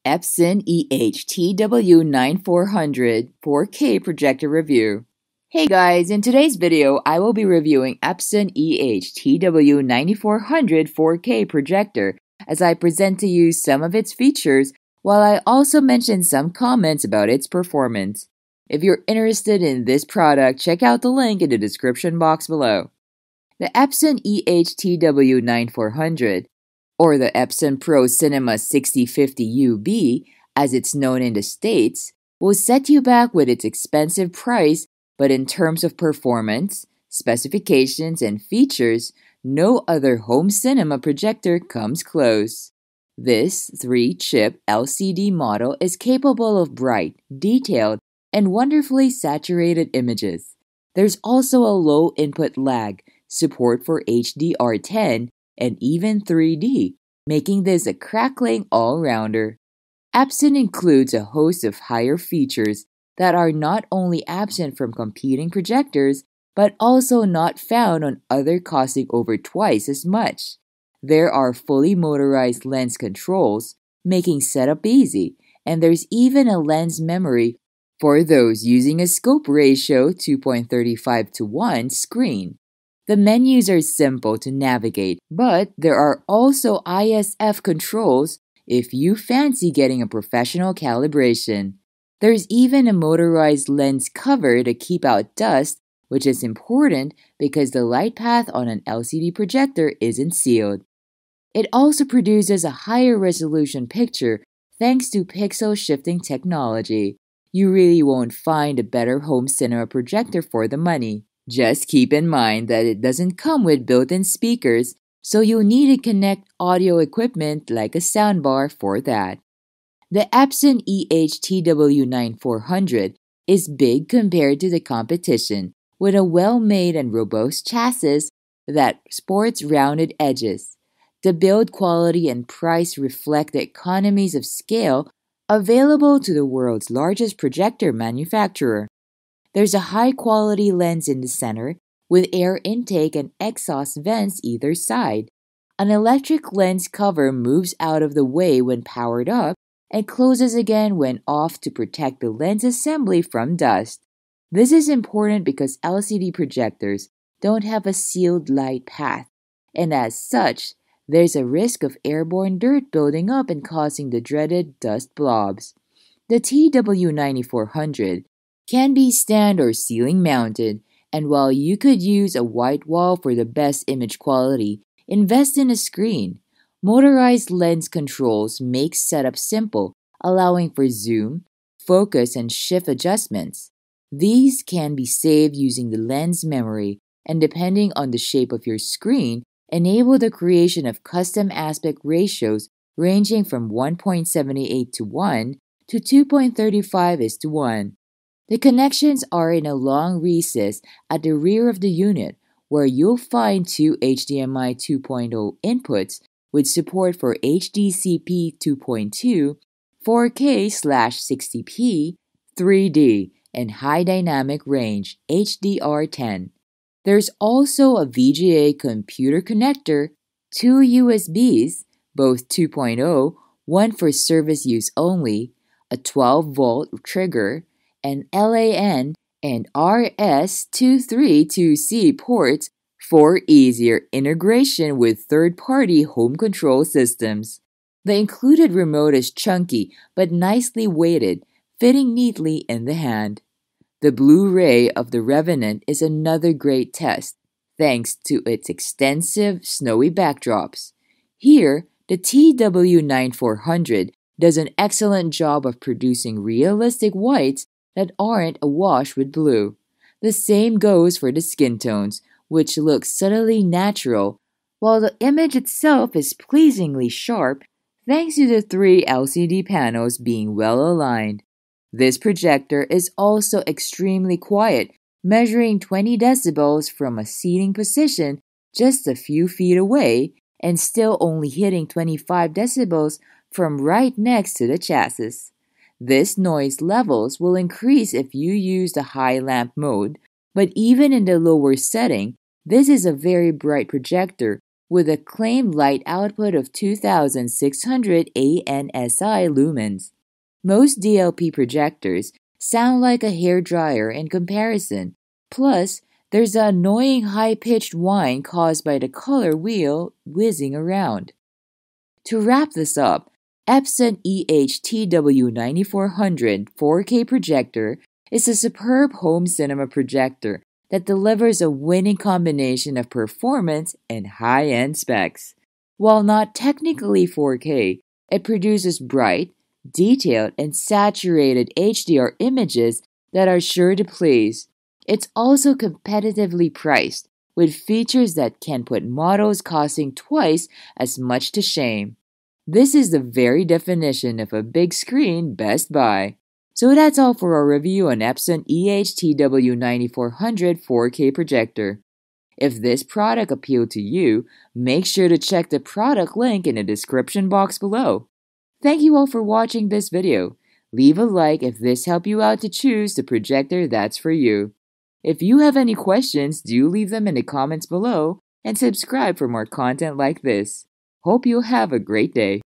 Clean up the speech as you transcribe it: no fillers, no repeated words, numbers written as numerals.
Epson EH-TW9400 4K projector review. Hey guys, in today's video, I will be reviewing Epson EH-TW9400 4K projector as I present to you some of its features while I also mention some comments about its performance. If you're interested in this product, check out the link in the description box below. The Epson EH-TW9400, or the Epson Pro Cinema 6050UB, as it's known in the States, will set you back with its expensive price, but in terms of performance, specifications, and features, no other home cinema projector comes close. This 3-chip LCD model is capable of bright, detailed, and wonderfully saturated images. There's also a low input lag, support for HDR10, and even 3D, making this a crackling all-rounder. Epson includes a host of higher features that are not only absent from competing projectors, but also not found on other costing over twice as much. There are fully motorized lens controls, making setup easy, and there's even a lens memory for those using a scope ratio 2.35:1 screen. The menus are simple to navigate, but there are also ISF controls if you fancy getting a professional calibration. There's even a motorized lens cover to keep out dust, which is important because the light path on an LCD projector isn't sealed. It also produces a higher resolution picture thanks to pixel shifting technology. You really won't find a better home cinema projector for the money. Just keep in mind that it doesn't come with built-in speakers, so you'll need to connect audio equipment like a soundbar for that. The Epson EH-TW9400 is big compared to the competition, with a well-made and robust chassis that sports rounded edges. The build quality and price reflect the economies of scale available to the world's largest projector manufacturer. There's a high-quality lens in the center, with air intake and exhaust vents either side. An electric lens cover moves out of the way when powered up and closes again when off to protect the lens assembly from dust. This is important because LCD projectors don't have a sealed light path, and as such, there's a risk of airborne dirt building up and causing the dreaded dust blobs. The TW9400 can be stand or ceiling mounted, and while you could use a white wall for the best image quality, invest in a screen. Motorized lens controls make setup simple, allowing for zoom, focus, and shift adjustments. These can be saved using the lens memory, and depending on the shape of your screen, enable the creation of custom aspect ratios ranging from 1.78:1 to 2.35:1. The connections are in a long recess at the rear of the unit, where you'll find two HDMI 2.0 inputs with support for HDCP 2.2, 4K/60p, 3D, and high dynamic range HDR10. There's also a VGA computer connector, two USBs, both 2.0, one for service use only, a 12-volt trigger, and LAN and RS232C ports for easier integration with third-party home control systems. The included remote is chunky but nicely weighted, fitting neatly in the hand. The Blu-ray of The Revenant is another great test, thanks to its extensive snowy backdrops. Here, the TW9400 does an excellent job of producing realistic whites that aren't awash with blue. The same goes for the skin tones, which look subtly natural, while the image itself is pleasingly sharp thanks to the three LCD panels being well aligned. This projector is also extremely quiet, measuring 20 decibels from a seating position just a few feet away and still only hitting 25 decibels from right next to the chassis. This noise levels will increase if you use the high lamp mode, but even in the lower setting, this is a very bright projector with a claimed light output of 2600 ANSI lumens. Most DLP projectors sound like a hairdryer in comparison. Plus, there's an annoying high-pitched whine caused by the color wheel whizzing around. To wrap this up, Epson EH-TW9400 4K projector is a superb home cinema projector that delivers a winning combination of performance and high-end specs. While not technically 4K, it produces bright, detailed, and saturated HDR images that are sure to please. It's also competitively priced, with features that can put models costing twice as much to shame. This is the very definition of a big screen Best Buy. So that's all for our review on Epson EH-TW9400 4K projector. If this product appealed to you, make sure to check the product link in the description box below. Thank you all for watching this video. Leave a like if this helped you out to choose the projector that's for you. If you have any questions, do leave them in the comments below and subscribe for more content like this. Hope you'll have a great day.